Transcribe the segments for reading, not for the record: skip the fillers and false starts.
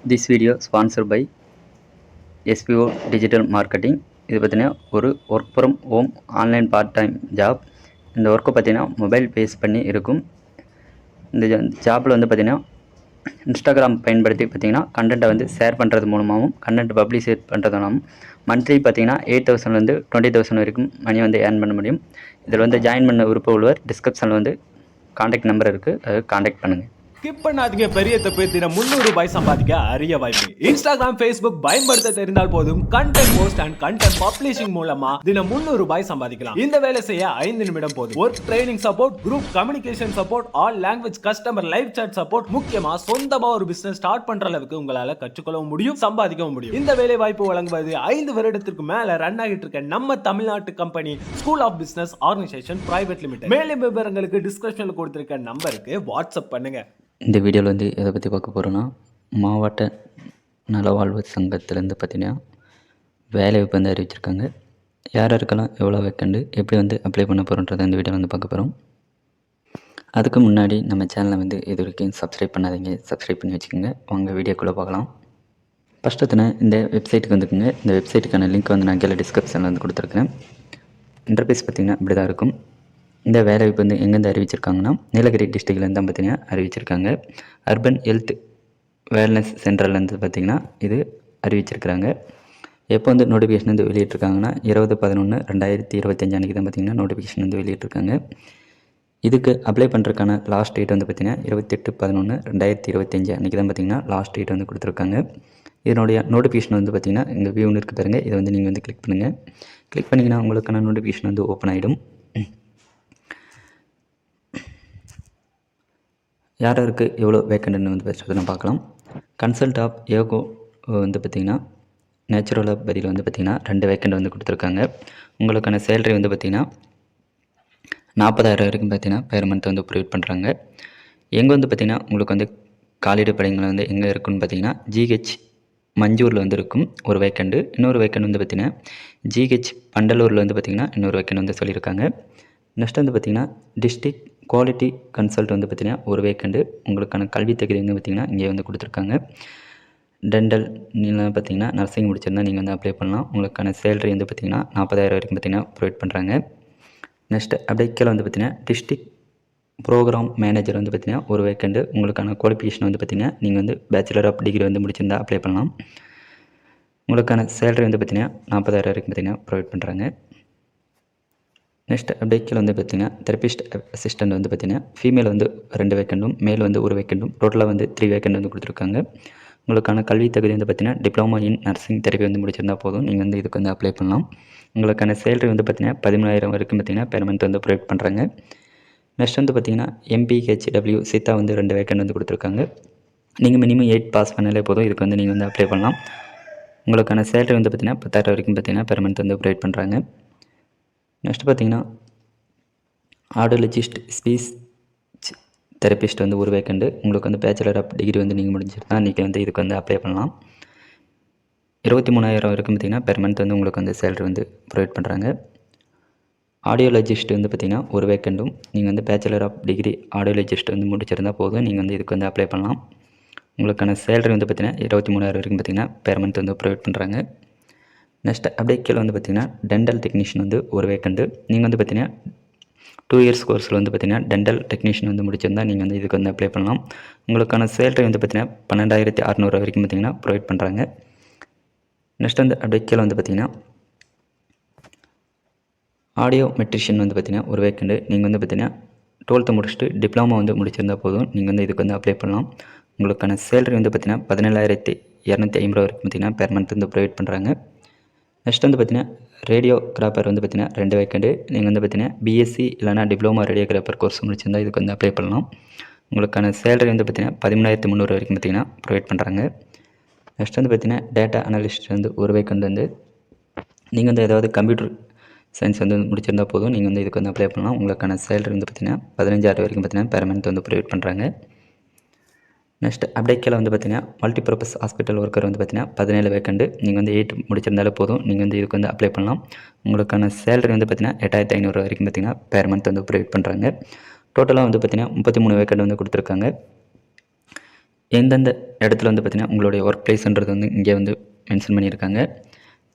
This video sponsored by SPO Digital Marketing. இது பார்த்தீங்கன்னா ஒரு work from home online part time job. இந்த ஒர்க்கை பார்த்தீங்கன்னா மொபைல் பேஸ் பண்ணி இருக்கும். இந்த ஜாப்பில் வந்து பார்த்தீங்கன்னா இன்ஸ்டாகிராம் பயன்படுத்தி பார்த்தீங்கன்னா கண்டென்ட்டை வந்து ஷேர் பண்ணுறது மூலமாகவும் கண்டென்ட் பப்ளிஷ் பண்ணுறதுனாலும் மந்த்லி பார்த்தீங்கன்னா 8,000 20,000 வரைக்கும் மணி வந்து ஏர்ன் பண்ண முடியும். இதில் வந்து ஜாயின் பண்ண விருப்பம் உள்ளவர் டிஸ்கிரிப்ஷனில் வந்து காண்டாக்ட் நம்பர் இருக்குது, அதை காண்டாக்ட் பண்ணுங்கள். ஸ்கிப் பண்ணாதீங்க. பெரிய தப்பு. தினம் 300 ரூபாய் சம்பாதிக்க அரிய வாய்ப்பு. இன்ஸ்டாகிராம், Facebook பயன்படுத்த தெரிந்தால் போதும். Content post and content publishing மூலமா தினம் 300 ரூபாய் சம்பாதிக்கலாம். இந்த வேலை செய்ய 5 நிமிடம் போதும். Work training support, group communication support, all language customer live chat support, முக்கியமா சொந்தமா ஒரு பிசினஸ் ஸ்டார்ட் பண்ற அளவுக்கு உங்களால கற்றுக்கொள்ளவும் முடியும், சம்பாதிக்கவும் முடியும். இந்த வேலை வாய்ப்பு வழங்குவது 5 வருடத்திற்கு மேல ரன் ஆகிட்டு இருக்க நம்ம தமிழ்நாட்டு company school of business organisation private limited. மேலும் விவரங்களுக்கு டிஸ்கிரிப்ஷன்ல கொடுத்திருக்க நம்பருக்கு வாட்ஸ்அப் பண்ணுங்க. இந்த வீடியோவில் வந்து எதை பற்றி பார்க்க போகிறோன்னா, மாவட்ட நலவாழ்வு சங்கத்திலேருந்து பார்த்தீங்கன்னா வேலை வாய்ப்பு வந்து அறிவிச்சிருக்காங்க. யார் யாருக்கெல்லாம் எவ்வளோ வேக்கண்டு, எப்படி வந்து அப்ளை பண்ண போகிறோன்றதை இந்த வீடியோவில் வந்து பார்க்க போகிறோம். அதுக்கு முன்னாடி நம்ம சேனலை வந்து இது வரைக்கும் சப்ஸ்கிரைப் பண்ணாதீங்க, சப்ஸ்கிரைப் பண்ணி வச்சுக்கோங்க. வாங்க வீடியோக்குள்ளே பார்க்கலாம். ஃபஸ்ட்டு இந்த வெப்சைட்டுக்கு வந்துக்குங்க. இந்த வெப்சைட்டுக்கான லிங்க் வந்து நான் கீழே டிஸ்கிரிப்ஷனில் வந்து கொடுத்துருக்கேன். இன்டர்ஃபேஸ் பார்த்திங்கன்னா இப்படி தான் இருக்கும். இந்த வேலைவாய்ப்பு வந்து எங்கேருந்து அறிவிச்சிருக்காங்கன்னா, நீலகிரி டிஸ்ட்ரிக்ட்லேருந்து தான் பார்த்தீங்கன்னா அறிவிச்சிருக்காங்க. அர்பன் ஹெல்த் வேல்னஸ் சென்டர்லேருந்து பார்த்திங்கன்னா இது அறிவிச்சிருக்கிறாங்க. எப்போ வந்து நோட்டிஃபிகேஷன் வந்து வெளியிட்ருக்காங்கன்னா 20/11/2025 அன்றைக்கி தான் பார்த்திங்கன்னா நோட்டிஃபிகேஷன் வந்து வெளியிட்ருக்காங்க. இதுக்கு அப்ளை பண்ணுறதுக்கான லாஸ்ட் டேட் வந்து பார்த்திங்கன்னா 28/11/2025 அன்றைக்கி தான் பார்த்திங்கன்னா லாஸ்ட் டேட் வந்து கொடுத்துருக்காங்க. இதனுடைய நோட்டிஃபிகேஷன் வந்து பார்த்திங்கன்னா இங்கே வியூன்னு இருக்குது பாருங்கள். இதை வந்து நீங்கள் வந்து கிளிக் பண்ணுங்கள். கிளிக் பண்ணிங்கன்னா உங்களுக்கான நோட்டிஃபிகேஷன் வந்து ஓப்பன் ஆகிடும். யார் யாருக்கு எவ்வளோ வேக்கண்ட்னு வந்து பேசுகிறத பார்க்கலாம். கன்சல்ட் ஆஃப் யோகோ வந்து பார்த்திங்கன்னா நேச்சுரல் ஆஃப் பதில் வந்து பார்த்திங்கன்னா 2 வேக்கண்ட் வந்து கொடுத்துருக்காங்க. உங்களுக்கான சேலரி வந்து பார்த்திங்கன்னா 40,000 வரைக்கும் பார்த்திங்கன்னா பெர் மந்த் வந்து ப்ரொவைட் பண்ணுறாங்க. எங்கே வந்து பார்த்திங்கன்னா உங்களுக்கு வந்து காலிட படைகள் வந்து எங்கே இருக்குன்னு பார்த்திங்கன்னா ஜிஹெச் மஞ்சூரில் வந்து இருக்கும் ஒரு வேக்கண்டு. இன்னொரு வேக்கண்ட் வந்து பார்த்திங்கன்னா ஜிஹெச் பண்டலூரில் வந்து பார்த்திங்கன்னா இன்னொரு வேக்கண்ட் வந்து சொல்லியிருக்காங்க. நெக்ஸ்ட் வந்து பார்த்திங்கன்னா டிஸ்ட்ரிக்ட் குவாலிட்டி கன்சல்ட் வந்து பார்த்திங்கன்னா ஒரு வேக்கண்டு. உங்களுக்கான கல்வி தகுதி வந்து பார்த்திங்கன்னா இங்கே வந்து கொடுத்துருக்காங்க. டென்டல் நீங்கள் பார்த்திங்கன்னா நர்சிங் முடிச்சிருந்தால் நீங்கள் வந்து அப்ளை பண்ணலாம். உங்களுக்கான சேலரி வந்து பார்த்திங்கன்னா 40,000 வரைக்கும் பார்த்திங்கன்னா ப்ரொவைட் பண்ணுறாங்க. நெக்ஸ்ட்டு அப்படியே கீழே வந்து பார்த்திங்கன்னா டிஸ்ட்ரிக்ட் ப்ரோக்ராம் மேனேஜர் வந்து பார்த்திங்கன்னா ஒரு வேக்கண்டு. உங்களுக்கான குவாலிஃபிகேஷன் வந்து பார்த்திங்கன்னா நீங்கள் வந்து பேச்சுலர் ஆஃப் டிகிரி வந்து முடிச்சிருந்தால் அப்ளை பண்ணலாம். உங்களுக்கான சேலரி வந்து பார்த்திங்கன்னா 40,000 வரைக்கும் பார்த்திங்கன்னா ப்ரொவைட் பண்ணுறாங்க. நெக்ஸ்ட் அப்படியே கீழே வந்து பார்த்திங்கன்னா தெரபிஸ்ட் அசிஸ்டண்ட் வந்து பார்த்திங்கன்னா ஃபீமேல் வந்து 2 வேக்கண்டும், மேல் வந்து ஒரு வேக்கண்டும், டோட்டலாக வந்து 3 வேக்கண்ட் வந்து கொடுத்துருக்காங்க. உங்களுக்கான கல்வி தகுதி வந்து பார்த்திங்கன்னா டிப்ளமோ இன் நர்சிங் தெரப்பி வந்து முடிச்சிருந்தால் போதும், நீங்கள் வந்து இதுக்கு வந்து அப்ளை பண்ணலாம். உங்களுக்கான சேலரி வந்து பார்த்திங்கன்னா 13,000 வரைக்கும் பார்த்திங்கன்னா பெர் மந்த் வந்து ப்ரொவைட் பண்ணுறாங்க. நெக்ஸ்ட் வந்து பார்த்திங்கன்னா MPHW சித்தா வந்து 2 வேக்கண்ட் வந்து கொடுத்துருக்காங்க. நீங்கள் மினிமம் 8 பாஸ் பண்ணாலே போதும், இதுக்கு வந்து நீங்கள் வந்து அப்ளை பண்ணலாம். உங்களுக்கான சேலரி வந்து பார்த்திங்கன்னா 10,000 வரைக்கும் பார்த்திங்கன்னா பெர் மந்த் வந்து ப்ரொவைட் பண்ணுறாங்க. நெக்ஸ்ட் பார்த்திங்கன்னா ஆடியோலஜிஸ்ட் ஸ்பீச் தெரபிஸ்ட் வந்து ஒரு வேக்கண்டு. உங்களுக்கு வந்து பேச்சுலர் ஆஃப் டிகிரி வந்து நீங்கள் முடிஞ்சிருந்தால் நீங்கள் வந்து இதுக்கு வந்து அப்ளை பண்ணலாம். 23,000 வரைக்கும் பார்த்திங்கன்னா பெர் மந்த் வந்து உங்களுக்கு வந்து சேலரி வந்து ப்ரொவைட் பண்ணுறாங்க. ஆடியோலஜிஸ்ட் வந்து பார்த்திங்கன்னா ஒரு வேக்கண்டும். நீங்கள் வந்து பேச்சுலர் ஆஃப் டிகிரி ஆடியோலஜிஸ்ட் வந்து முடிச்சிருந்தால் போதும், நீங்கள் வந்து இதுக்கு வந்து அப்ளை பண்ணலாம். உங்களுக்கான சேலரி வந்து பார்த்திங்கன்னா 23,000 வரைக்கும் பார்த்திங்கன்னா பெர் மந்த் வந்து ப்ரொவைட் பண்ணுறாங்க. நெக்ஸ்ட் அப்படியே கீழே வந்து பார்த்திங்கன்னா டென்டல் டெக்னீஷியன் வந்து ஒரு வேக்கண்டு. நீங்கள் வந்து பார்த்திங்கன்னா 2 இயர்ஸ் கோர்ஸில் வந்து பார்த்திங்கன்னா டென்டல் டெக்னீஷியன் வந்து முடிச்சிருந்தால் நீங்கள் வந்து இதுக்கு வந்து அப்ளை பண்ணலாம். உங்களுக்கான சேலரி வந்து பார்த்திங்கன்னா 12,600 வரைக்கும் பார்த்திங்கன்னா ப்ரொவைட் பண்ணுறாங்க. நெக்ஸ்ட் வந்து அப்படியே கீழே வந்து பார்த்திங்கன்னா ஆடியோ மெட்ரிஷியன் வந்து பார்த்திங்கன்னா ஒரு வேக்கண்டு. நீங்கள் வந்து பார்த்திங்கன்னா 12th முடிச்சுட்டு டிப்ளமோ வந்து முடிச்சிருந்தால் போதும், நீங்கள் வந்து இதுக்கு வந்து அப்ளை பண்ணலாம். உங்களுக்கான சேலரி வந்து பார்த்திங்கன்னா 17,250 வரைக்கும் பார்த்திங்கன்னா பெர் மந்த் வந்து ப்ரொவைட் பண்ணுறாங்க. நெக்ஸ்ட் வந்து பார்த்திங்கன்னா ரேடியோகிராஃபர் வந்து பார்த்திங்கன்னா 2 வேக்கண்டு. நீங்கள் வந்து பார்த்திங்கன்னா பிஎஸ்சி இல்லைனா டிப்ளமோ ரேடியோகிராஃபர் கோர்ஸ் முடிச்சிருந்தால் இதுக்கு வந்து அப்ளை பண்ணலாம். உங்களுக்கான சேலரி வந்து பார்த்திங்கன்னா 13,300 வரைக்கும் பார்த்திங்கன்னா ப்ரொவைட் பண்ணுறாங்க. நெக்ஸ்ட் வந்து பார்த்திங்கன்னா டேட்டா அனலிஸ்ட் வந்து ஒரு வேக்கண்ட் வந்து நீங்கள் வந்து ஏதாவது கம்ப்யூட்டர் சயின்ஸ் வந்து முடிச்சிருந்தால் போதும், நீங்கள் வந்து இதுக்கு வந்து அப்ளை பண்ணலாம். உங்களுக்கான சேலரி வந்து பார்த்திங்கன்னா 15,000 வரைக்கும் பார்த்திங்கன்னா பெர் மந்த் வந்து ப்ரொவைட் பண்ணுறாங்க. நெக்ஸ்ட் அப்படியே கீழே வந்து பார்த்திங்கன்னா மல்டிபர்பஸ் ஹாஸ்பிட்டல் ஒர்க்கர் வந்து பார்த்திங்கன்னா 17 வேக்கண்டு. நீங்கள் வந்து 8 முடிச்சிருந்தாலே போதும், நீங்கள் வந்து இதுக்கு வந்து அப்ளை பண்ணலாம். உங்களுக்கான சேலரி வந்து பார்த்திங்கன்னா 8,500 வரைக்கும் பார்த்திங்கன்னா பெர் மந்த் வந்து ப்ரொவைட் பண்ணுறாங்க. டோட்டலாக வந்து பார்த்திங்கன்னா 33 வேக்கண்ட் வந்து கொடுத்துருக்காங்க. எந்தெந்த இடத்துல வந்து பார்த்திங்கன்னா உங்களுடைய ஒர்க் ப்ளேஸ்ன்றது வந்து இங்கே வந்து மென்ஷன் பண்ணியிருக்காங்க.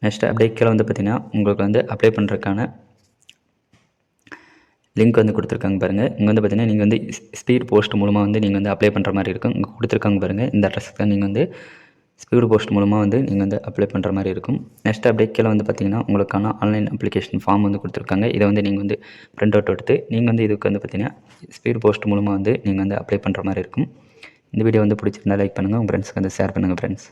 நெக்ஸ்ட்டு அப்படியே கீழே வந்து பார்த்திங்கன்னா உங்களுக்கு வந்து அப்ளை பண்ணுறதுக்கான லிங்க் வந்து கொடுத்துருக்காங்க பாருங்கள். இங்கே வந்து பார்த்திங்கன்னா நீங்கள் வந்து ஸ்பீட் போஸ்ட் மூலமாக வந்து நீங்கள் வந்து அப்ளை பண்ணுற மாதிரி இருக்கும். இங்கே கொடுத்துருக்காங்க பாருங்கள். இந்த அட்ரஸுக்கு தான் நீங்கள் வந்து ஸ்பீடு போஸ்ட் மூலமாக வந்து நீங்கள் வந்து அப்ளை பண்ணுற மாதிரி இருக்கும். நெக்ஸ்ட் அப்படியே கீழே வந்து பார்த்திங்கன்னா உங்களுக்கான ஆன்லைன் அப்ளிகேஷன் ஃபார்ம் வந்து கொடுத்துருக்காங்க. இதை வந்து நீங்கள் வந்து பிரிண்ட் அவுட் எடுத்து நீங்கள் வந்து இதுக்கு வந்து பார்த்திங்கன்னா ஸ்பீடு போஸ்ட் மூலமாக வந்து நீங்கள் வந்து அப்ளை பண்ணுற மாதிரி இருக்கும். இந்த வீடியோ வந்து பிடிச்சிருந்தா லைக் பண்ணுங்கள். உங்கள் ஃப்ரெண்ட்ஸ்க்கு வந்து ஷேர் பண்ணுங்கள் ஃப்ரெண்ட்ஸ்.